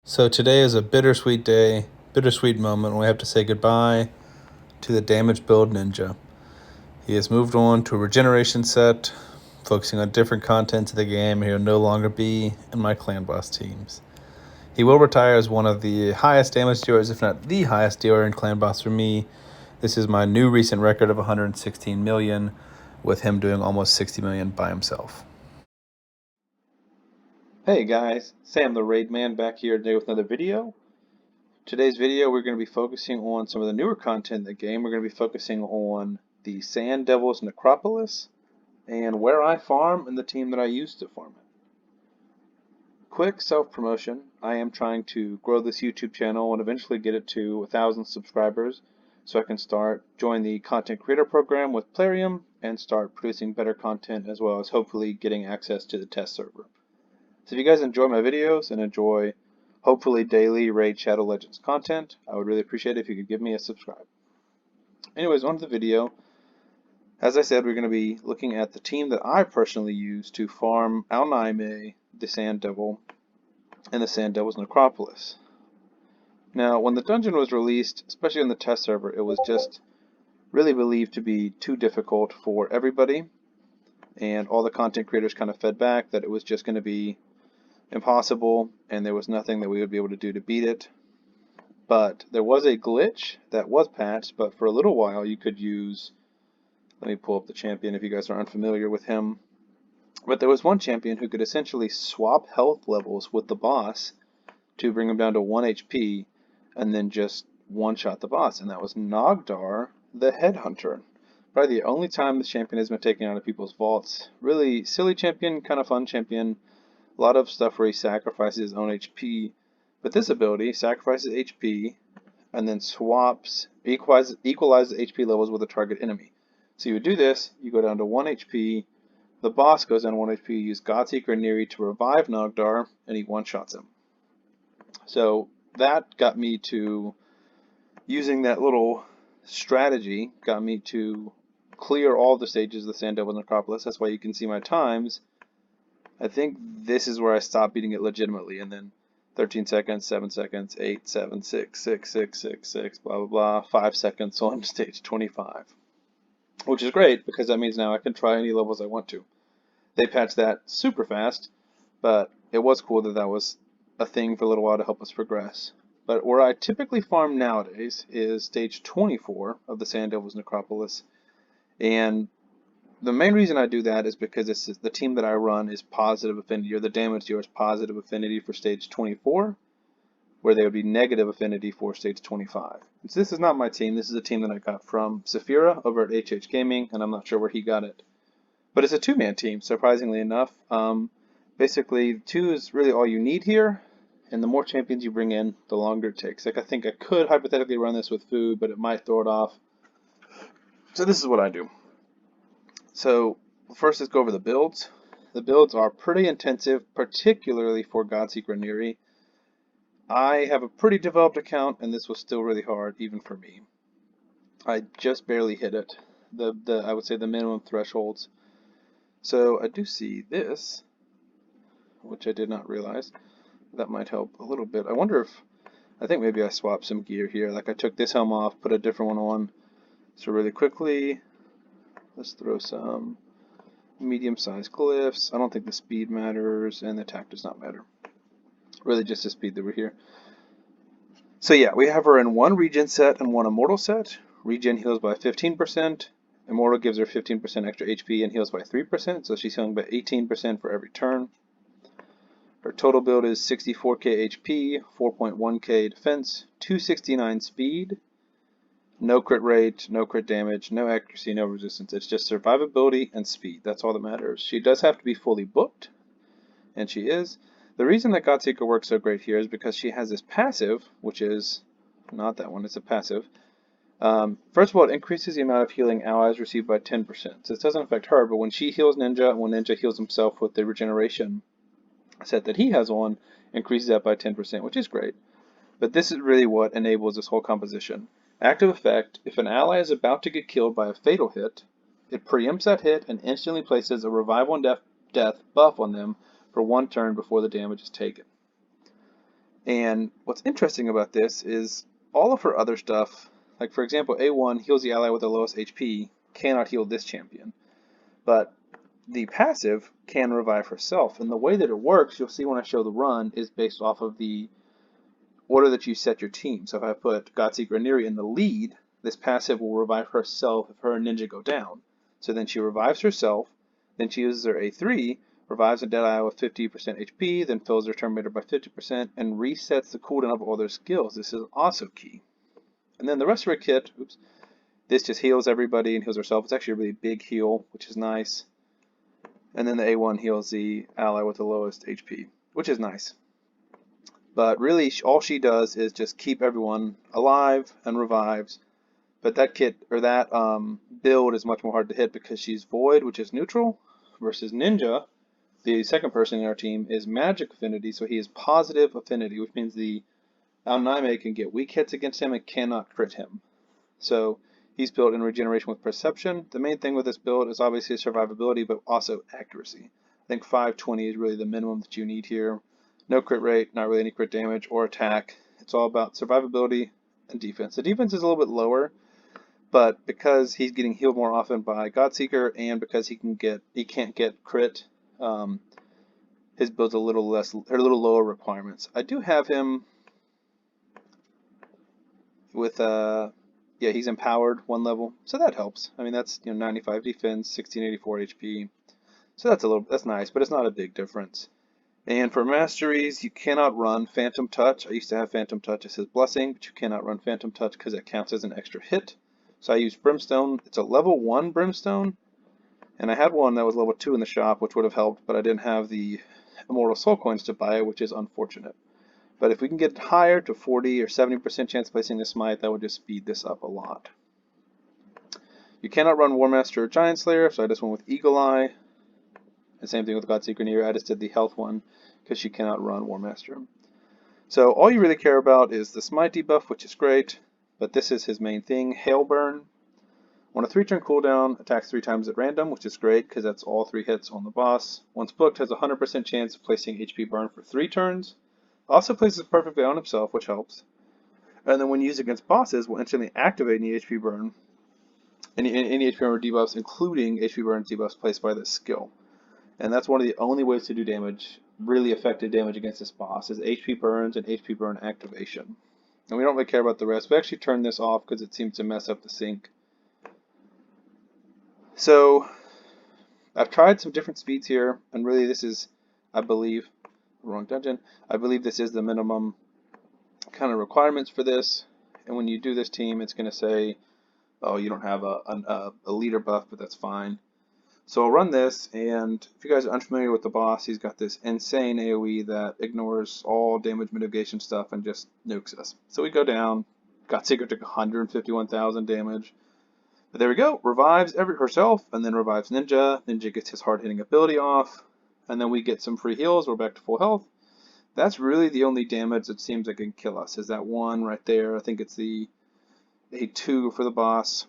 So today is a bittersweet day, bittersweet moment when we have to say goodbye to the damage build ninja. He has moved on to a regeneration set, focusing on different content of the game, and he will no longer be in my clan boss teams. He will retire as one of the highest damage dealers, if not the highest dealer in clan boss for me. This is my new recent record of 116 million, with him doing almost 60 million by himself. Hey guys, Sam the Raid Man back here today with another video. Today's video, we're going to be focusing on some of the newer content in the game. We're going to be focusing on the Sand Devils Necropolis and where I farm and the team that I use to farm it. Quick self-promotion. I am trying to grow this YouTube channel and eventually get it to 1,000 subscribers so I can join the content creator program with Plarium and start producing better content, as well as hopefully getting access to the test server. So if you guys enjoy my videos and enjoy hopefully daily Raid Shadow Legends content, I would really appreciate it if you could give me a subscribe. Anyways, on to the video. As I said, we're going to be looking at the team that I personally use to farm Al-Naime, the Sand Devil, and the Sand Devil's Necropolis. Now, when the dungeon was released, especially on the test server, it was just really believed to be too difficult for everybody, and all the content creators kind of fed back that it was just going to be impossible, and there was nothing that we would be able to do to beat it. But there was a glitch that was patched, but for a little while you could use, let me pull up the champion if you guys are unfamiliar with him, but there was one champion who could essentially swap health levels with the boss to bring him down to 1 HP and then just one-shot the boss, and that was Nogdar the Headhunter. Probably the only time this champion has been taken out of people's vaults. Really silly champion, kind of fun champion. A lot of stuff where he sacrifices his own HP, but this ability sacrifices HP and then equalizes HP levels with a target enemy. So you would do this, you go down to 1 HP, the boss goes down to 1 HP, you use Godzilla Neri to revive Nogdar, and he one-shots him. So that got me to, using that little strategy, got me to clear all the stages of the Sand Devil Necropolis. That's why you can see my times. I think this is where I stopped beating it legitimately, and then 13 seconds, 7 seconds, 8, 7, 6, 6, 6, 6, 6, blah, blah, blah, 5 seconds on stage 25. Which is great, because that means now I can try any levels I want to. They patched that super fast, but it was cool that that was a thing for a little while to help us progress. But where I typically farm nowadays is stage 24 of the Sand Devils Necropolis, and the main reason I do that is because the team that I run is positive affinity, or the damage dealer is positive affinity for stage 24, where they would be negative affinity for stage 25. So this is not my team. This is a team that I got from Saphira over at HH Gaming, and I'm not sure where he got it. But it's a two-man team, surprisingly enough. Basically, 2 is really all you need here, and the more champions you bring in, the longer it takes. Like, I think I could hypothetically run this with food, but it might throw it off. So this is what I do. So first, let's go over the builds. The builds are pretty intensive, particularly for Godsecret Neri. I have a pretty developed account, and this was still really hard, even for me. I just barely hit it. I would say the minimum thresholds. So I do see this, which I did not realize. That might help a little bit. I think maybe I swapped some gear here. Like I took this helm off, put a different one on. So really quickly, let's throw some medium-sized glyphs. I don't think the speed matters, and the attack does not matter. Really just the speed that we're here. So yeah, we have her in 1 regen set and 1 immortal set. Regen heals by 15%. Immortal gives her 15% extra HP and heals by 3%, so she's healing by 18% for every turn. Her total build is 64k HP, 4.1k defense, 269 speed, no crit rate, no crit damage, no accuracy, no resistance. It's just survivability and speed. That's all that matters. She does have to be fully booked, and she is. The reason that Godseeker works so great here is because she has this passive, which is not that one, it's a passive. First of all, it increases the amount of healing allies receive by 10%. So this doesn't affect her, but when she heals Ninja, when Ninja heals himself with the regeneration set that he has on, increases that by 10%, which is great. But this is really what enables this whole composition. Active effect: if an ally is about to get killed by a fatal hit, it preempts that hit and instantly places a revival and death buff on them for 1 turn before the damage is taken. And what's interesting about this is all of her other stuff, like for example, A1 heals the ally with the lowest HP, cannot heal this champion. But the passive can revive herself. And the way that it works, you'll see when I show the run, is based off of the order that you set your team. So if I put Godzilla and Neri in the lead, this passive will revive herself if her and Ninja go down. So then she revives herself, then she uses her A3, revives a dead ally with 50% HP, then fills her turn meter by 50%, and resets the cooldown of all their skills. This is also key. And then the rest of her kit, this just heals everybody and heals herself. It's actually a really big heal, which is nice. And then the A1 heals the ally with the lowest HP, which is nice. But really, all she does is just keep everyone alive and revives. But that kit, or that build is much more hard to hit because she's Void, which is neutral, versus Ninja, the second person in our team, is Magic Affinity, so he is Positive Affinity, which means the Aoname can get weak hits against him and cannot crit him. So he's built in Regeneration with Perception. The main thing with this build is obviously survivability, but also accuracy. I think 520 is really the minimum that you need here. No crit rate, not really any crit damage or attack. It's all about survivability and defense. The defense is a little bit lower, but because he's getting healed more often by Godseeker and because he can't get crit, his build's a little lower requirements. I do have him with yeah, he's empowered 1 level, so that helps. I mean, that's 95 defense, 1684 HP, so that's nice, but it's not a big difference. And for masteries, you cannot run Phantom Touch. I used to have Phantom Touch as his blessing, but you cannot run Phantom Touch because it counts as an extra hit. So I use Brimstone. It's a level 1 Brimstone, and I had one that was level 2 in the shop, which would have helped, but I didn't have the Immortal Soul Coins to buy it, which is unfortunate. But if we can get higher to 40 or 70% chance of placing the Smite, that would just speed this up a lot. You cannot run War Master or Giant Slayer, so I just went with Eagle Eye. And same thing with Godspeed Near. I just did the health one because she cannot run War Master. So all you really care about is the Smite debuff, which is great, but this is his main thing. Hail Burn. On a 3-turn cooldown, attacks 3 times at random, which is great because that's all 3 hits on the boss. Once booked, has a 100% chance of placing HP burn for 3 turns. Also places perfectly on himself, which helps. And then when used against bosses, will instantly activate any HP burn, any HP burn debuffs, including HP burn debuffs placed by this skill. And that's one of the only ways to do damage, really effective damage against this boss, is HP burns and HP burn activation. And we don't really care about the rest. We actually turned this off because it seems to mess up the sync. So I've tried some different speeds here, and really this is, I believe, wrong dungeon. I believe this is the minimum kind of requirements for this. And when you do this team, it's going to say, oh, you don't have a leader buff, but that's fine. So I'll run this, and if you guys are unfamiliar with the boss, he's got this insane AoE that ignores all damage mitigation stuff and just nukes us. So we go down. Godseeker took 151,000 damage. But there we go. Revives herself, and then revives Ninja. Ninja gets his hard-hitting ability off, and then we get some free heals. We're back to full health. That's really the only damage that seems like it can kill us, is that one right there. I think it's the A2 for the boss.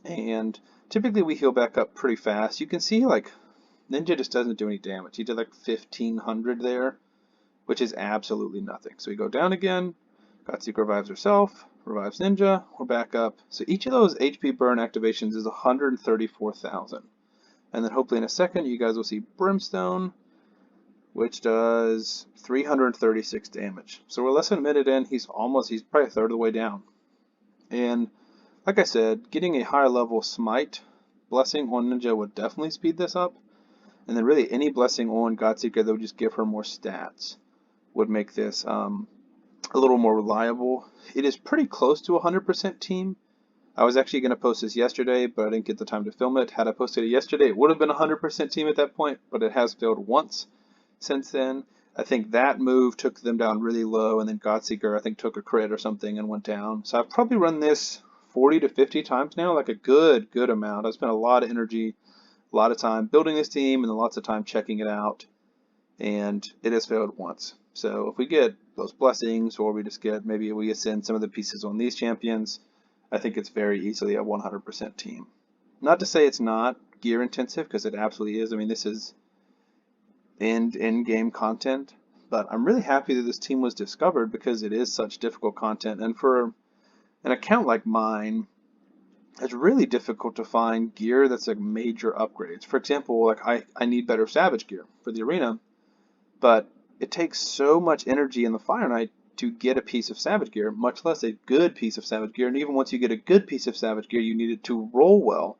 And typically we heal back up pretty fast. You can see like Ninja just doesn't do any damage. He did like 1,500 there, which is absolutely nothing. So we go down again. Godseeker revives herself, revives Ninja, we're back up. So each of those HP burn activations is 134,000. And then hopefully in a second you guys will see Brimstone, which does 336 damage. So we're less than a minute in, he's probably a third of the way down. And like I said, getting a higher level Smite blessing on Ninja would definitely speed this up. And then really any blessing on Godseeker that would just give her more stats would make this a little more reliable. It is pretty close to 100% team. I was actually going to post this yesterday, but I didn't get the time to film it. Had I posted it yesterday, it would have been 100% team at that point, but it has failed once since then. I think that move took them down really low, and then Godseeker, I think, took a crit or something and went down. So I've probably run this 40 to 50 times now, like a good amount. I've spent a lot of energy, a lot of time building this team, and lots of time checking it out, and it has failed once. So if we get those blessings, or maybe we ascend some of the pieces on these champions, I think it's very easily a 100% team. Not to say it's not gear intensive, because it absolutely is. I mean, this is end-game content, But I'm really happy that this team was discovered because it is such difficult content. And for an account like mine, it's really difficult to find gear that's like major upgrades. For example, like I need better Savage gear for the arena, but it takes so much energy in the Fire Knight to get a piece of Savage gear, much less a good piece of Savage gear. And even once you get a good piece of Savage gear, you need it to roll well.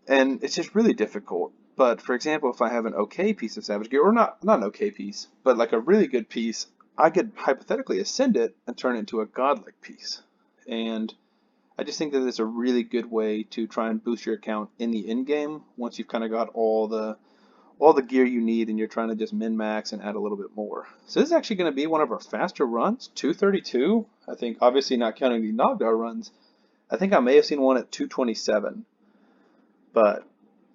And it's just really difficult. But for example, if I have an okay piece of Savage gear, or not an okay piece, but like a really good piece, I could hypothetically ascend it and turn it into a godlike piece. And I just think that it's a really good way to try and boost your account in the end game once you've kind of got all the gear you need and you're trying to just min-max and add a little bit more. So this is actually going to be one of our faster runs, 232. I think, obviously not counting the Nogdar runs, I think I may have seen one at 227. But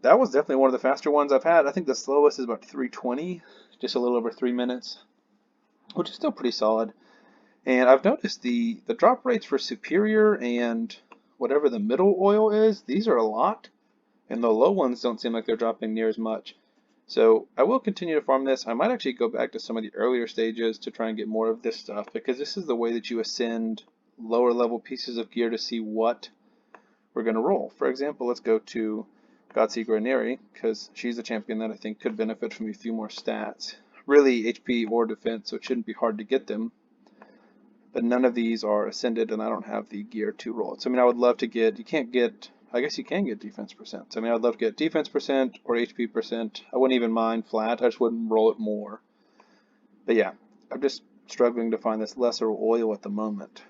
that was definitely one of the faster ones I've had. I think the slowest is about 320, just a little over 3 minutes, which is still pretty solid. And I've noticed the drop rates for Superior and whatever the middle oil is, these are a lot, and the low ones don't seem like they're dropping near as much. So I will continue to farm this. I might actually go back to some of the earlier stages to try and get more of this stuff, because this is the way that you ascend lower level pieces of gear to see what we're going to roll. For example, let's go to Godzilla Neri, because she's a champion that I think could benefit from a few more stats. Really HP or defense, so it shouldn't be hard to get them. But none of these are ascended, and I don't have the gear to roll it. So I mean, I would love to get, I guess you can get defense percent. So I mean, I'd love to get defense percent or HP percent. I wouldn't even mind flat, I just wouldn't roll it more. But yeah, I'm just struggling to find this lesser oil at the moment.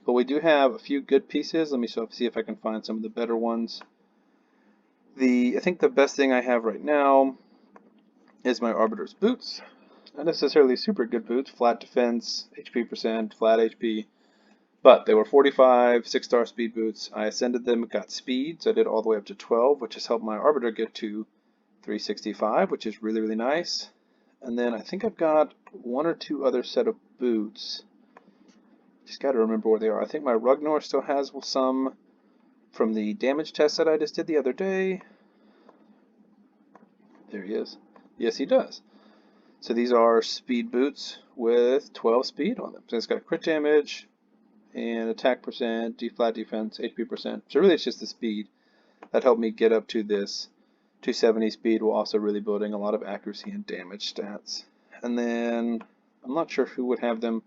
But we do have a few good pieces. Let me see if I can find some of the better ones. I think the best thing I have right now is my Arbiter's boots. Not necessarily super good boots, flat defense, HP percent, flat HP, but they were 45, 6-star speed boots. I ascended them, got speed, so I did all the way up to 12, which has helped my Arbiter get to 365, which is really, really nice. And then I think I've got one or two other set of boots. Just got to remember where they are. I think my Rugnor still has some from the damage test that I just did the other day. There he is. Yes, he does. So these are speed boots with 12 speed on them. So it's got crit damage and attack percent, flat defense, HP percent. So really it's just the speed that helped me get up to this 270 speed while also really building a lot of accuracy and damage stats. And then I'm not sure who would have them,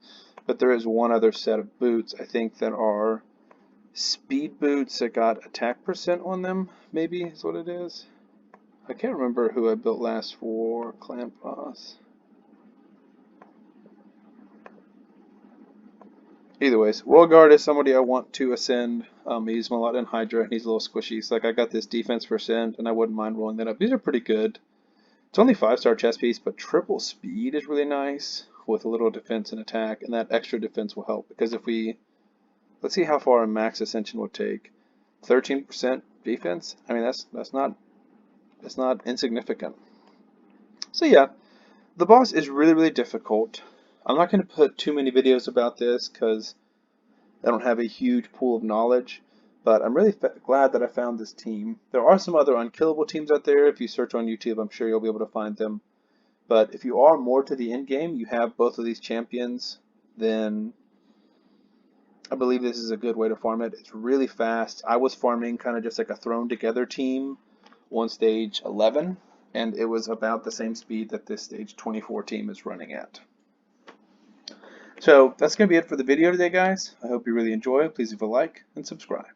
but there is one other set of boots I think that are speed boots that got attack percent on them, maybe is what it is. I can't remember who I built last for Clamp Boss. Either ways, Royal Guard is somebody I want to ascend. I use him a lot in Hydra, and he's a little squishy. So like I got this defense percent, and I wouldn't mind rolling that up. These are pretty good. It's only 5-star chest piece, but triple speed is really nice with a little defense and attack, and that extra defense will help because if let's see how far a max ascension would take. 13% defense. I mean that's not insignificant. So yeah, the boss is really, really difficult. I'm not going to put too many videos about this because I don't have a huge pool of knowledge, but I'm really glad that I found this team. There are some other unkillable teams out there. If you search on YouTube, I'm sure you'll be able to find them. But if you are more to the end game, you have both of these champions, then I believe this is a good way to farm it. It's really fast. I was farming kind of just like a thrown together team on stage 11, and it was about the same speed that this stage 24 team is running at. So that's going to be it for the video today, guys. I hope you really enjoy it. Please leave a like and subscribe.